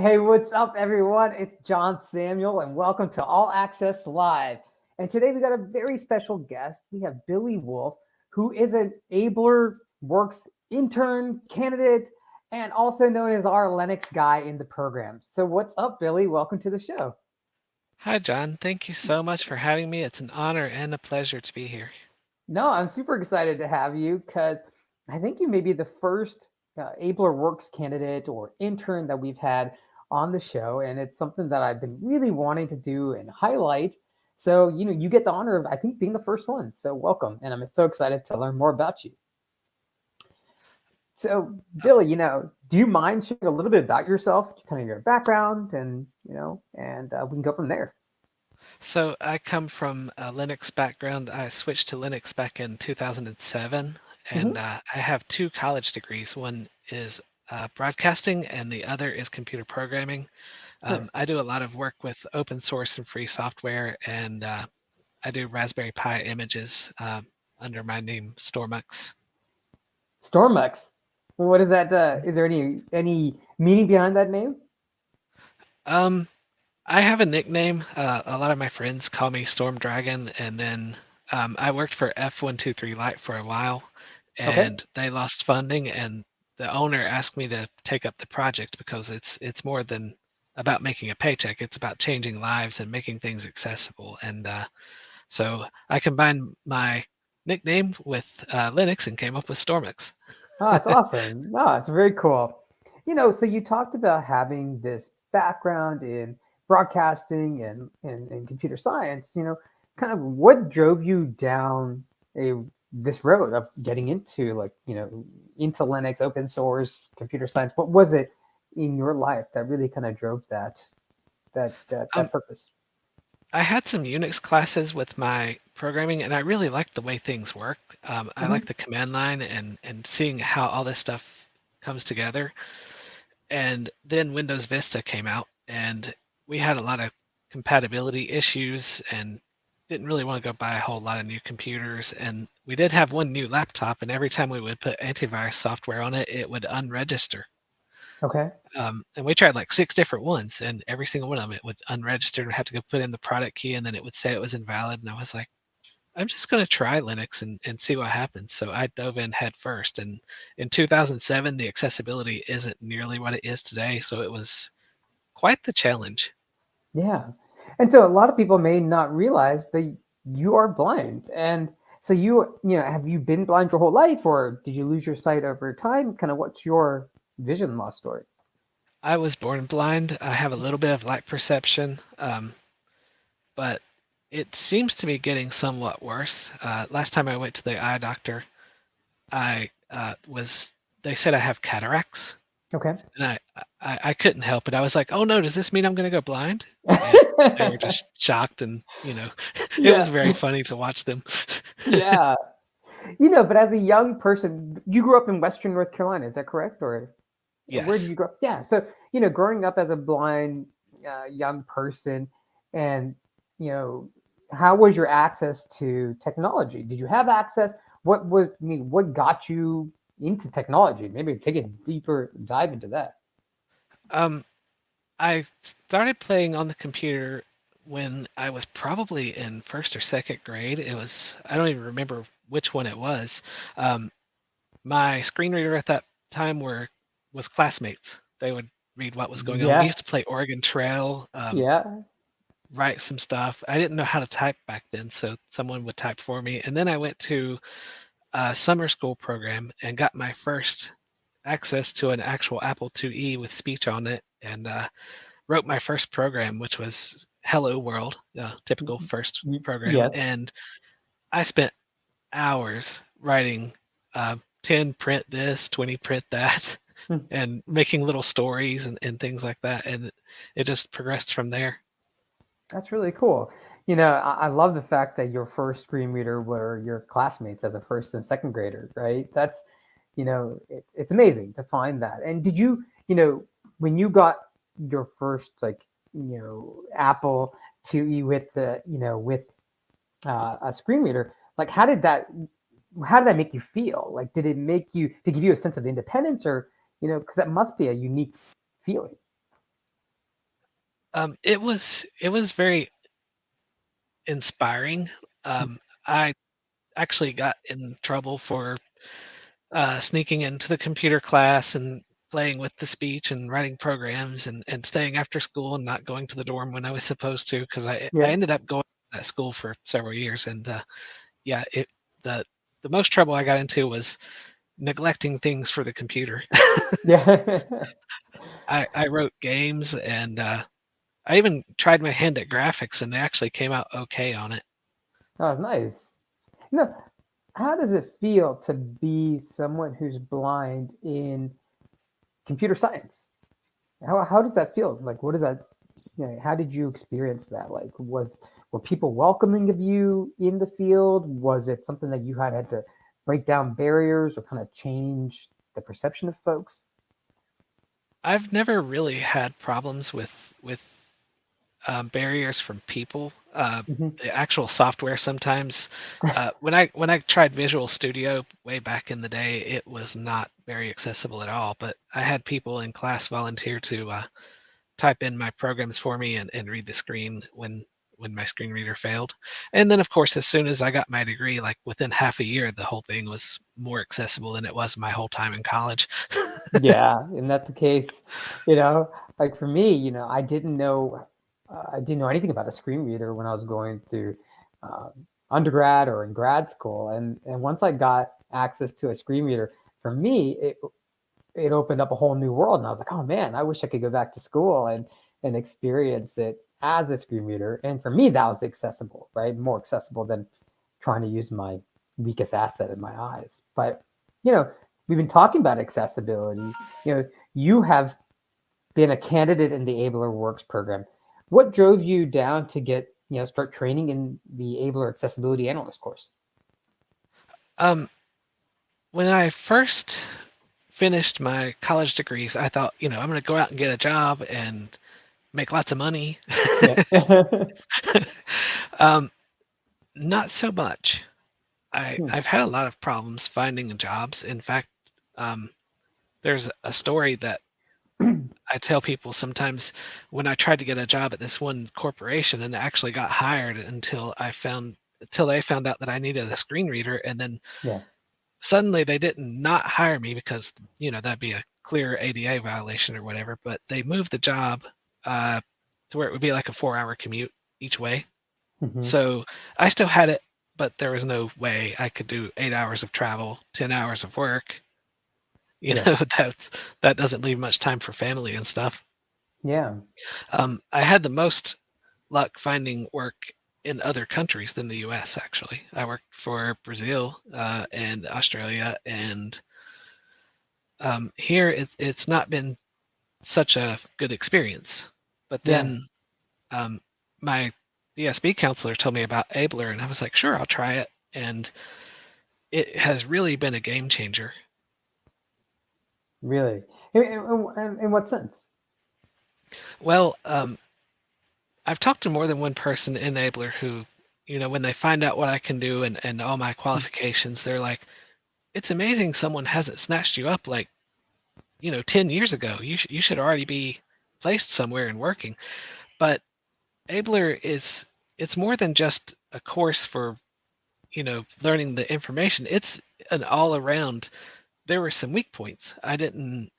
Hey, what's up, everyone? It's John Samuel, and welcome to All Access Live. And today we got a very special guest. We have Billy Wolfe, who is an Abler Works intern candidate and also known as our Linux guy in the program. So, what's up, Billy? Welcome to the show. Hi, John. Thank you so much for having me. It's an honor and a pleasure to be here. No, I'm super excited to have you because I think you may be the first Abler Works candidate or intern that we've had on the show. And it's something that I've been really wanting to do and highlight. So, you get the honor of, I think, being the first one. So, welcome. And I'm so excited to learn more about you. So, Billy, do you mind sharing a little bit about yourself, kind of your background, and we can go from there? So, I come from a Linux background. I switched to Linux back in 2007, and Hmm. I have two college degrees. One is broadcasting, and the other is computer programming. Nice. I do a lot of work with open source and free software, and I do Raspberry Pi images under my name, Stormux. Stormux. What is that? Is there any meaning behind that name? Um, I have a nickname. A lot of my friends call me Storm Dragon, and then I worked for F123 Light for a while, Okay. and they lost funding, and the owner asked me to take up the project because it's more than about making a paycheck. It's about changing lives and making things accessible. And so I combined my nickname with Linux and came up with Stormix. Oh, it's awesome. No, it's very cool. So you talked about having this background in broadcasting and computer science. Kind of what drove you down a this road of getting into into Linux, open source, computer science? What was it in your life that really kind of drove that Um, purpose? I had some Unix classes with my programming, and I really liked the way things work. I like Hmm. the command line and seeing how all this stuff comes together. And then Windows Vista came out, and we had a lot of compatibility issues and didn't really want to go buy a whole lot of new computers. And we did have one new laptop, and every time we would put antivirus software on it, it would unregister. Okay. And we tried like six different ones, and every single one of them it would unregister and have to go put in the product key, and then it would say it was invalid. And I was like, I'm just going to try Linux and see what happens. So I dove in head first. And in 2007, the accessibility isn't nearly what it is today. So it was quite the challenge. Yeah. And so a lot of people may not realize, but you are blind. And so have you been blind your whole life or did you lose your sight over time? Kind of what's your vision loss story? I was born blind. I have a little bit of light perception, but it seems to be getting somewhat worse. Last time I went to the eye doctor, I was, they said I have cataracts. Okay. And I couldn't help it. I was like, "Oh no, does this mean I'm gonna go blind?" And they were just shocked and, it was Yeah. very funny to watch them. Yeah. But as a young person, you grew up in Western North Carolina, is that correct? Or where did Yes. you grow up? Yeah. So, growing up as a blind young person and, you know, how was your access to technology? Did you have access? What got you into technology? Maybe take a deeper dive into that. Um, I started playing on the computer when I was probably in first or second grade. I don't even remember which one it was. Um, my screen reader at that time was classmates. They would read what was going on. We Yeah. used to play Oregon Trail, Yeah. write some stuff. I didn't know how to type back then, so someone would type for me. And then I went to a summer school program and got my first access to an actual Apple IIe with speech on it, and wrote my first program, which was Hello World, typical first program. Yes. And I spent hours writing 10 print this, 20 print that, and making little stories and things like that. And it just progressed from there. That's really cool. I love the fact that your first screen reader were your classmates as a first and second grader, right? It's amazing to find that. And did when you got your first Apple IIe with a screen reader, like how did that make you feel? Like, did it give you a sense of independence, or because that must be a unique feeling? It was very inspiring. I actually got in trouble for sneaking into the computer class and playing with the speech and writing programs and staying after school and not going to the dorm when I was supposed to because I Yeah. ended up going to that school for several years and yeah it the the most trouble I got into was neglecting things for the computer. Yeah. I wrote games and I even tried my hand at graphics and they actually came out okay on it. Oh, nice. You know, how does it feel to be someone who's blind in computer science? How does that feel? Like, what is that? You know, how did you experience that? Like, were people welcoming of you in the field? Was it something that you had to break down barriers or kind of change the perception of folks? I've never really had problems with barriers from people. Hmm. The actual software sometimes, when I tried Visual Studio way back in the day, it was not very accessible at all. But I had people in class volunteer to type in my programs for me and read the screen when my screen reader failed. And then, of course, as soon as I got my degree, like within half a year, the whole thing was more accessible than it was my whole time in college. Yeah, isn't that the case? You know, like for me, I didn't know anything about a screen reader when I was going through um, undergrad or in grad school, and once I got access to a screen reader, for me, it opened up a whole new world, and I was like, oh man, I wish I could go back to school and experience it as a screen reader. And for me, that was accessible, right? More accessible than trying to use my weakest asset in my eyes. But you know, we've been talking about accessibility. You know, you have been a candidate in the Abler Works program. What drove you down to get, start training in the Abler Accessibility Analyst course? Um, when I first finished my college degrees, I thought, I'm going to go out and get a job and make lots of money. Yeah. um, Not so much. Hmm. I've had a lot of problems finding jobs. In fact, um, there's a story that I tell people sometimes when I tried to get a job at this one corporation and actually got hired until they found out that I needed a screen reader, and then Yeah. suddenly they didn't not hire me because that'd be a clear ADA violation or whatever. But they moved the job uh, to where it would be like a 4-hour commute each way. Hmm. So I still had it, but there was no way I could do 8 hours of travel, 10 hours of work. You Yeah. know, that doesn't leave much time for family and stuff. Yeah. I had the most luck finding work in other countries than the U.S. Actually, I worked for Brazil and Australia, and here it's not been such a good experience. But Yeah. then um, my DSB counselor told me about Abler, and I was like, sure, I'll try it, and it has really been a game changer. Really. In what sense? Well, I've talked to more than one person in Abler who, when they find out what I can do and all my qualifications, they're like, it's amazing someone hasn't snatched you up like, 10 years ago. You should already be placed somewhere and working. But Abler it's more than just a course for, learning the information. It's an all around. There were some weak points. I didn't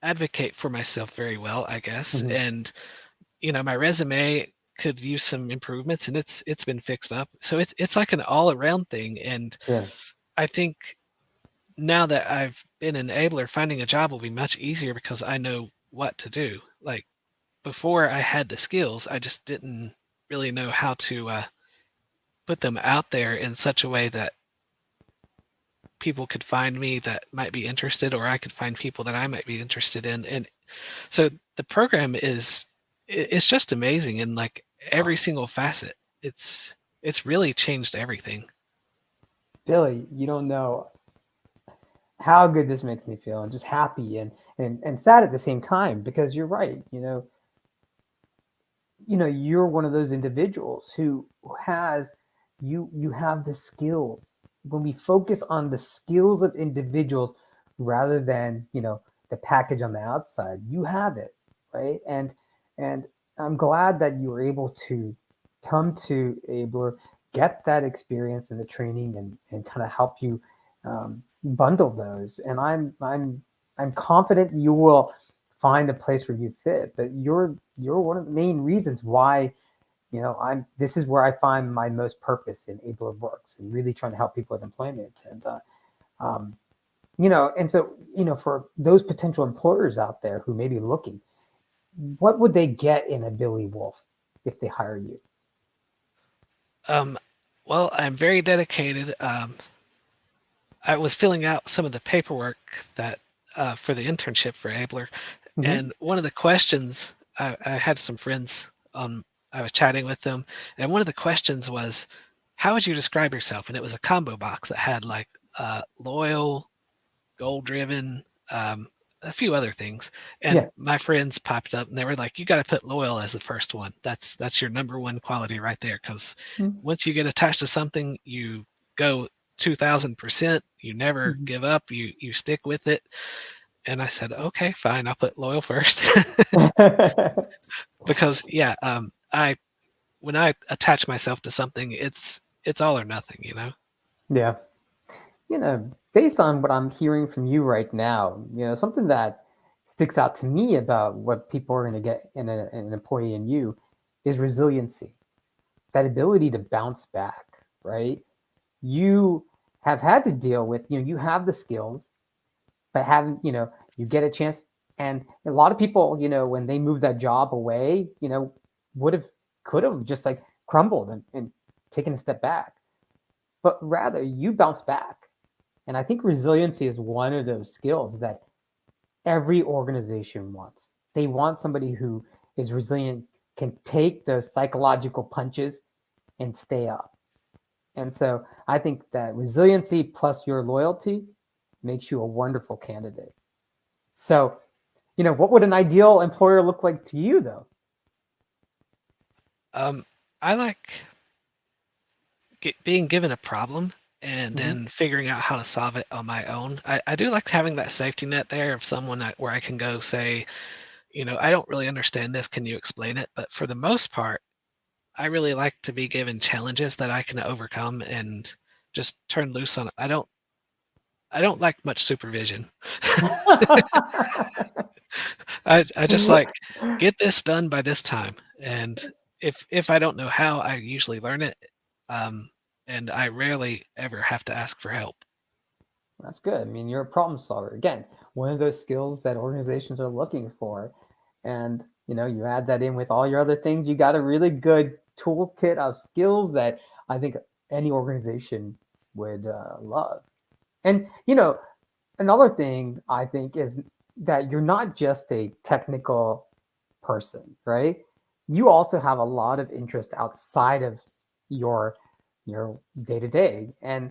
advocate for myself very well, I guess. Hmm. And my resume could use some improvements and it's been fixed up. So it's like an all around thing. And Yeah. I think now that I've been an enabler, finding a job will be much easier because I know what to do. Like before I had the skills, I just didn't really know how to put them out there in such a way that people could find me that might be interested, or I could find people that I might be interested in. And so the program it's just amazing in like every single facet. It's really changed everything. Billy, you don't know how good this makes me feel, and just happy and sad at the same time, because you're right. You're one of those individuals who has you have the skills. When we focus on the skills of individuals rather than the package on the outside, you have it, right? And I'm glad that you were able to come to Abler, get that experience and the training, and kind of help you bundle those. And I'm confident you will find a place where you fit. But you're one of the main reasons why I'm. This is where I find my most purpose in Abler Works and really trying to help people with employment. Um, and so for those potential employers out there who may be looking, what would they get in a Billy Wolfe if they hire you? Um, well, I'm very dedicated. I was filling out some of the paperwork that for the internship for Abler, Mm-hmm. and one of the questions I had some friends on. I was chatting with them, and one of the questions was, "How would you describe yourself?" And it was a combo box that had like loyal, goal driven, a few other things. And Yeah. my friends popped up and they were like, "You got to put loyal as the first one. That's your number one quality right there. Because once you get attached to something, you go 2,000%. You never Mm-hmm. give up. You stick with it." And I said, "Okay, fine. I'll put loyal first." Because yeah, I when I attach myself to something, it's all or nothing, you know. Yeah. Based on what I'm hearing from you right now, something that sticks out to me about what people are going to get in an employee in you is resiliency, that ability to bounce back, right? You have had to deal with, you have the skills, but haven't, you get a chance. And a lot of people, when they move that job away, would have, could have just like crumbled and taken a step back. But rather, you bounce back. And I think resiliency is one of those skills that every organization wants. They want somebody who is resilient, can take the psychological punches and stay up. And so I think that resiliency plus your loyalty makes you a wonderful candidate. So, what would an ideal employer look like to you, though? Um, I like being given a problem and Mm-hmm. then figuring out how to solve it on my own. I do like having that safety net there of someone where I can go say, I don't really understand this. Can you explain it? But for the most part, I really like to be given challenges that I can overcome and just turn loose on. I don't like much supervision. I just like get this done by this time. And if I don't know how, I usually learn it. Um, and I rarely ever have to ask for help. That's good. I mean, you're a problem solver. Again, one of those skills that organizations are looking for. And, you add that in with all your other things, you got a really good toolkit of skills that I think any organization would love. And, another thing I think is that you're not just a technical person, right? You also have a lot of interest outside of your your day to day. And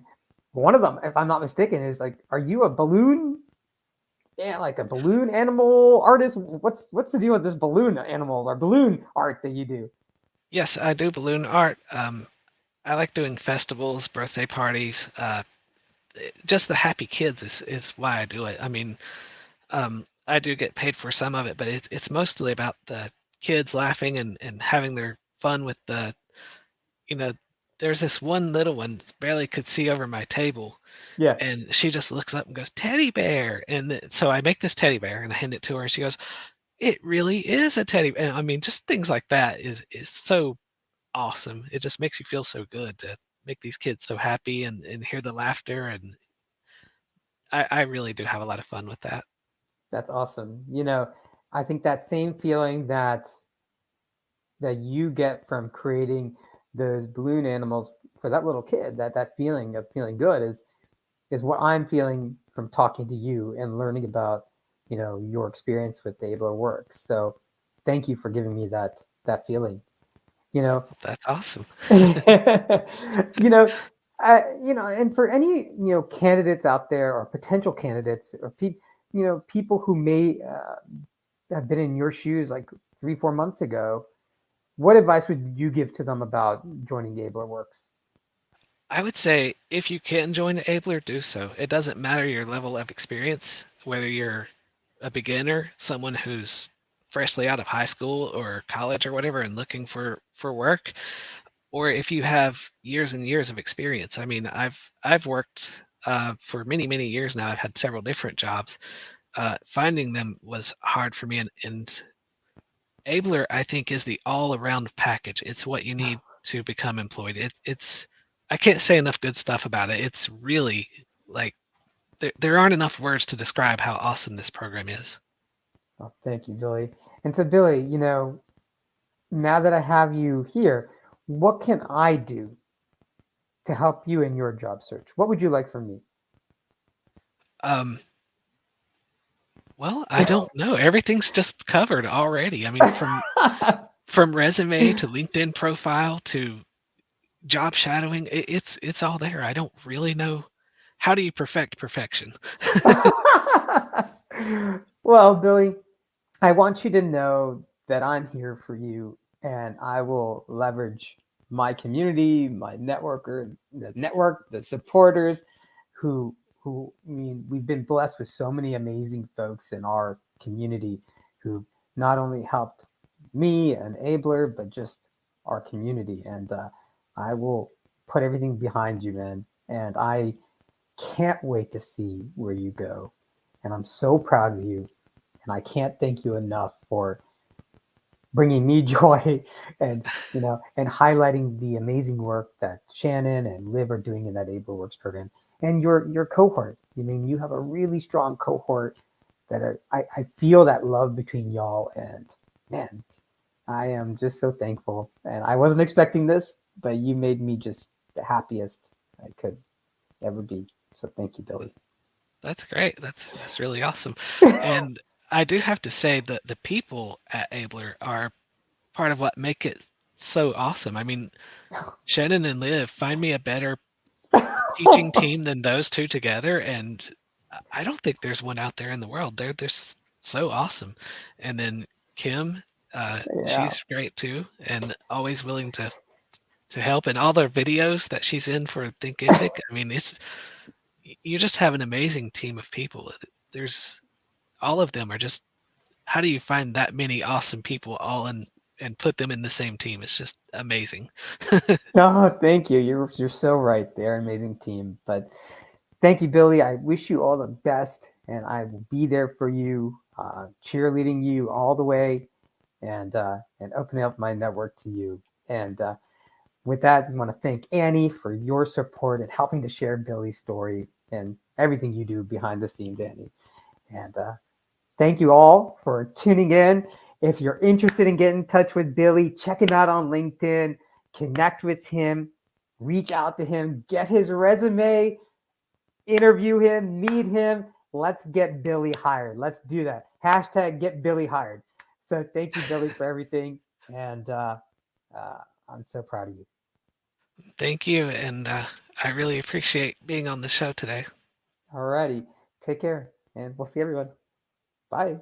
one of them, if I'm not mistaken, is like, are you a balloon? Yeah, like a balloon animal artist. What's the deal with this balloon animal or balloon art that you do? Yes, I do balloon art. I like doing festivals, birthday parties. Just the happy kids is why I do it. I mean, I do get paid for some of it, but it's mostly about the kids laughing and having their fun with you know, there's this one little one that barely could see over my table, Yeah, and she just looks up and goes, "Teddy bear." And so I make this teddy bear and I hand it to her, and she goes, "It really is a teddy bear." And I mean, just things like that is so awesome. It just makes you feel so good to make these kids so happy and hear the laughter. And I really do have a lot of fun with that. that's awesome. I think that same feeling that you get from creating those balloon animals for that little kid, that feeling of feeling good is what I'm feeling from talking to you and learning about your experience with the Abler Works. So thank you for giving me that feeling. You know, That's awesome. you know, and for any candidates out there or potential candidates or people who may have been in your shoes like 3 4 months ago, what advice would you give to them about joining the Abler Works? I would say if you can join Abler, do so. It doesn't matter your level of experience, whether you're a beginner, someone who's freshly out of high school or college or whatever and looking for work, or if you have years and years of experience. I mean, I've worked for many years now. I've had several different jobs. Finding them was hard for me, and Abler, I think, is the all-around package. It's what you need to become employed. It's I can't say enough good stuff about it. It's really like there aren't enough words to describe how awesome this program is. Oh, thank you, Billy. And so, Billy, now that I have you here, what can I do to help you in your job search? What would you like from me? Um, well, I don't know. Everything's just covered already. I mean, from resume to LinkedIn profile to job shadowing, it's all there. I don't really know how do you perfect perfection. Well, Billy, I want you to know that I'm here for you, and I will leverage my community, my the supporters I mean, we've been blessed with so many amazing folks in our community who not only helped me and Abler, but just our community. And I will put everything behind you, man. And I can't wait to see where you go. And I'm so proud of you. And I can't thank you enough for bringing me joy and and highlighting the amazing work that Shannon and Liv are doing in that Able Works program and your cohort. I mean, you have a really strong cohort I feel that love between y'all, and man, I am just so thankful. And I wasn't expecting this, but you made me just the happiest I could ever be. So thank you, Billy. That's great. That's really awesome. And I do have to say that the people at Abler are part of what make it so awesome. I mean, Shannon and Liv, find me a better teaching team than those two together, and I don't think there's one out there in the world. They're so awesome. And then Kim, Yeah. she's great too, and always willing to help. And all the videos that she's in for Thinkific, I mean, it's you just have an amazing team of people. There's all of them are just how do you find that many awesome people all in and put them in the same team? It's just amazing. No, thank you. You're so right. They're an amazing team. But thank you, Billy. I wish you all the best, and I will be there for you, cheerleading you all the way, and opening up my network to you. And with that, I want to thank Annie for your support and helping to share Billy's story and everything you do behind the scenes, Annie. And thank you all for tuning in. If you're interested in getting in touch with Billy, check him out on LinkedIn, connect with him, reach out to him, get his resume, interview him, meet him. Let's get Billy hired. Let's do that. Hashtag get Billy hired. So thank you, Billy, for everything. And uh, I'm so proud of you. Thank you, and I really appreciate being on the show today. All righty. Take care, and we'll see everyone. Bye.